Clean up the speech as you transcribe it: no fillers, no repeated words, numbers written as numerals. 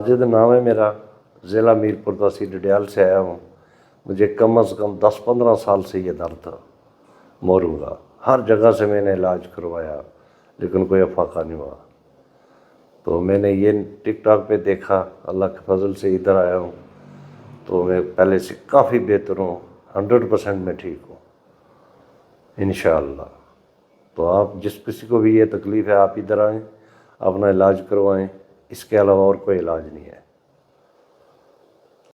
माजिद नाम है मेरा, ज़िला मीरपुर तहसील डडियाल से आया हूँ। मुझे कम से कम 10-15 साल से ये दर्द था मोरू का। हर जगह से मैंने इलाज करवाया लेकिन कोई अफाका नहीं हुआ। तो मैंने ये टिकटॉक पे देखा, अल्लाह के फजल से इधर आया हूँ तो मैं पहले से काफ़ी बेहतर हूँ, 100% मैं ठीक हूँ इंशाअल्लाह। तो आप जिस किसी को भी ये तकलीफ़ है आप इधर आएँ, अपना इलाज करवाएं, इसके अलावा और कोई इलाज नहीं है।